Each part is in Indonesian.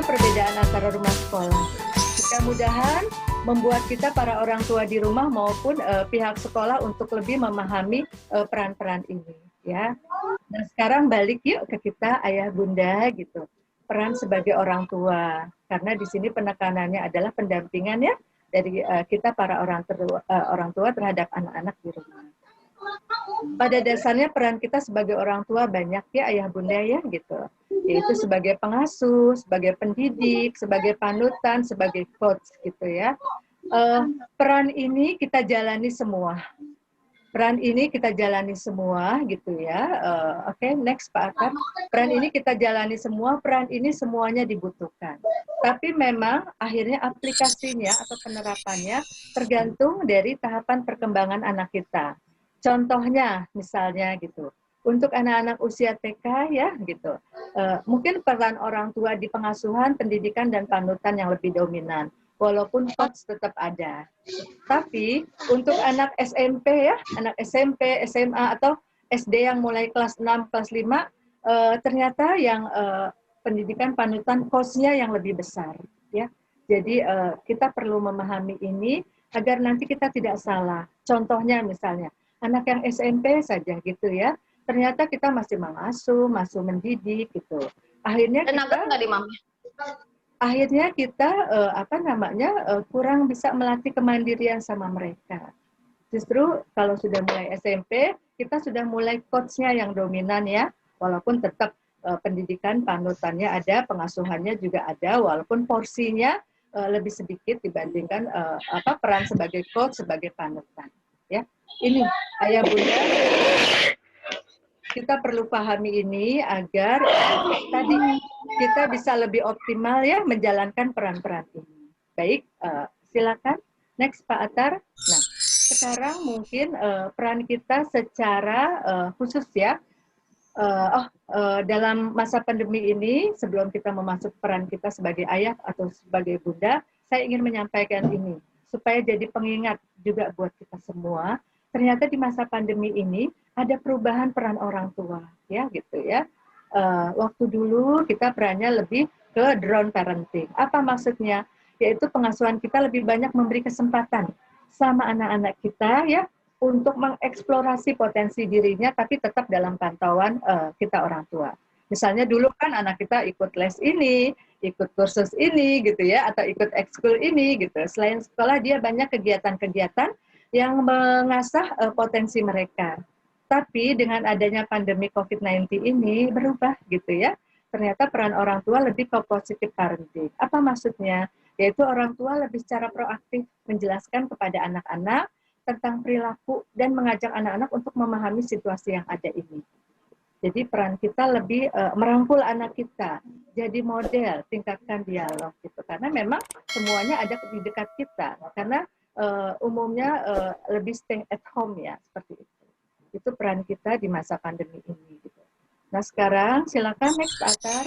perbedaan antara rumah sekolah. Mudah-mudahan membuat kita para orang tua di rumah maupun pihak sekolah untuk lebih memahami peran-peran ini, ya. Nah, sekarang balik yuk ke kita ayah bunda gitu. Peran sebagai orang tua, karena di sini penekanannya adalah pendampingan ya dari kita para orang tua terhadap anak-anak di rumah. Pada dasarnya peran kita sebagai orang tua banyak ya ayah bunda ya gitu, yaitu sebagai pengasuh, sebagai pendidik, sebagai panutan, sebagai coach gitu ya. Peran ini kita jalani semua. Peran ini kita jalani semua gitu ya. Oke, next Pak Akar. Peran ini kita jalani semua, peran ini semuanya dibutuhkan. Tapi memang akhirnya aplikasinya atau penerapannya tergantung dari tahapan perkembangan anak kita. Contohnya misalnya gitu, untuk anak-anak usia TK ya gitu, mungkin peran orang tua di pengasuhan, pendidikan, dan panutan yang lebih dominan. Walaupun coach tetap ada. Tapi untuk anak SMP ya, anak SMP, SMA, atau SD yang mulai kelas 6, kelas 5, ternyata yang pendidikan panutan coach-nya yang lebih besar. Ya. Jadi kita perlu memahami ini agar nanti kita tidak salah. Contohnya misalnya, anak yang SMP saja gitu ya, ternyata kita masih mengasuh, masih mendidik gitu. Akhirnya kita kurang bisa melatih kemandirian sama mereka. Justru kalau sudah mulai SMP, kita sudah mulai coach-nya yang dominan ya, walaupun tetap pendidikan panutannya ada, pengasuhannya juga ada, walaupun porsinya lebih sedikit dibandingkan peran sebagai coach, sebagai panutan. Ya, ini ayah bunda. Kita perlu pahami ini agar tadi kita bisa lebih optimal ya menjalankan peran-peran ini. Baik, silakan next Pak Atar. Nah, sekarang mungkin peran kita secara khusus ya. Dalam masa pandemi ini, sebelum kita memasuk peran kita sebagai ayah atau sebagai bunda, saya ingin menyampaikan ini supaya jadi pengingat juga buat kita semua. Ternyata di masa pandemi ini ada perubahan peran orang tua, ya gitu ya. Waktu dulu kita perannya lebih ke drone parenting. Apa maksudnya? Yaitu pengasuhan kita lebih banyak memberi kesempatan sama anak-anak kita ya untuk mengeksplorasi potensi dirinya, tapi tetap dalam pantauan kita orang tua. Misalnya dulu kan anak kita ikut les ini, ikut kursus ini gitu ya, atau ikut ekskul ini gitu. Selain sekolah dia banyak kegiatan-kegiatan yang mengasah potensi mereka. Tapi dengan adanya pandemi COVID-19 ini berubah gitu ya. Ternyata peran orang tua lebih ke positive parenting. Apa maksudnya? Yaitu orang tua lebih secara proaktif menjelaskan kepada anak-anak tentang perilaku dan mengajak anak-anak untuk memahami situasi yang ada ini. Jadi peran kita lebih merangkul anak kita, jadi model, tingkatkan dialog gitu. Karena memang semuanya ada di dekat kita. Karena umumnya lebih stay at home ya, seperti itu. Itu peran kita di masa pandemi ini. Gitu. Nah sekarang silakan next Pak Atar.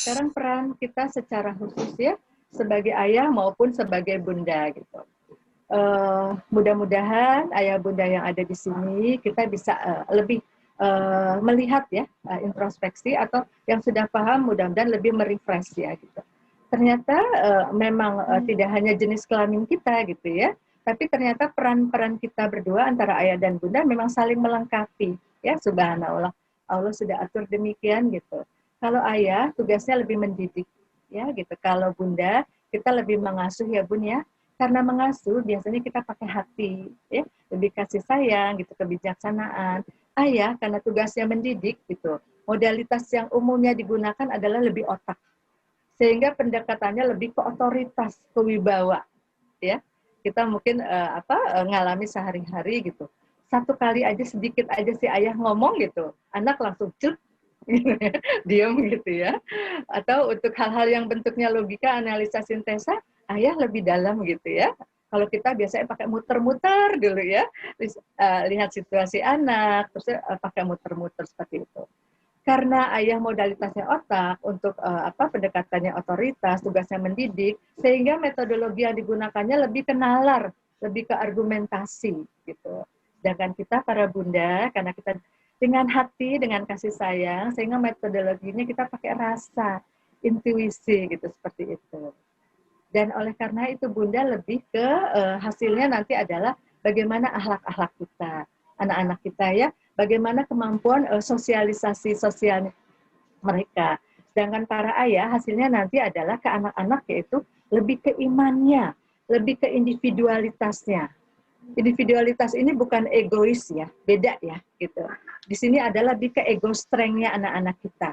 Sekarang peran kita secara khusus ya, sebagai ayah maupun sebagai bunda gitu. Mudah-mudahan ayah bunda yang ada di sini kita bisa lebih melihat ya introspeksi atau yang sudah paham mudah-mudahan lebih merefresh ya gitu. Ternyata memang tidak hanya jenis kelamin kita gitu ya, tapi ternyata peran-peran kita berdua antara ayah dan bunda memang saling melengkapi ya, subhanallah. Allah sudah atur demikian gitu. Kalau ayah tugasnya lebih mendidik ya gitu. Kalau bunda kita lebih mengasuh ya bun ya. Karena mengasuh biasanya kita pakai hati ya, lebih kasih sayang gitu, kebijaksanaan. Ayah karena tugasnya mendidik gitu. Modalitas yang umumnya digunakan adalah lebih otak. Sehingga pendekatannya lebih ke otoritas, ke wibawa ya. Kita mungkin ngalami sehari-hari gitu. Satu kali aja sedikit aja si ayah ngomong gitu, anak langsung cep gitu ya, diam gitu ya. Atau untuk hal-hal yang bentuknya logika, analisa, sintesa, ayah lebih dalam gitu ya. Kalau kita biasanya pakai muter-muter dulu ya, lihat situasi anak, terus pakai muter-muter seperti itu. Karena ayah modalitasnya otak untuk pendekatannya otoritas, tugasnya mendidik, sehingga metodologi yang digunakannya lebih ke nalar, lebih ke argumentasi gitu. Sedangkan kita para bunda, karena kita dengan hati, dengan kasih sayang, sehingga metodologinya kita pakai rasa. intuisi gitu, seperti itu. Dan oleh karena itu Bunda lebih ke hasilnya nanti adalah bagaimana akhlak-akhlak kita, anak-anak kita ya, bagaimana kemampuan sosialisasi sosial mereka. Sedangkan para ayah hasilnya nanti adalah ke anak-anak yaitu lebih ke imannya, lebih ke individualitasnya. Individualitas ini bukan egois ya, beda ya gitu. Di sini adalah lebih ke ego strength-nya anak-anak kita.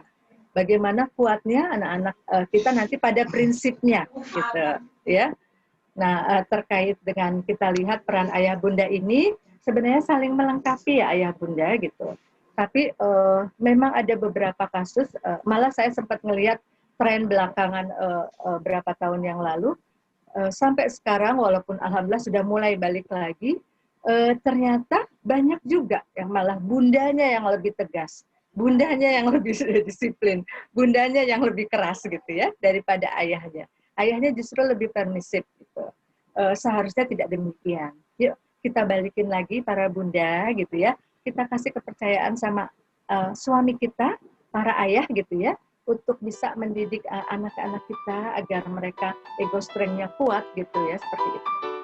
Bagaimana kuatnya anak-anak kita nanti pada prinsipnya gitu ya. Nah, terkait dengan kita lihat peran ayah bunda ini sebenarnya saling melengkapi ya ayah bunda gitu. Tapi memang ada beberapa kasus, malah saya sempat melihat tren belakangan berapa tahun yang lalu, sampai sekarang walaupun alhamdulillah sudah mulai balik lagi, ternyata banyak juga yang malah bundanya yang lebih tegas, bundanya yang lebih disiplin, bundanya yang lebih keras gitu ya daripada ayahnya. Ayahnya justru lebih permisif gitu. Seharusnya tidak demikian. Yuk kita balikin lagi para bunda gitu ya. Kita kasih kepercayaan sama suami kita, para ayah gitu ya, untuk bisa mendidik anak-anak kita agar mereka ego strength-nya kuat gitu ya, seperti itu.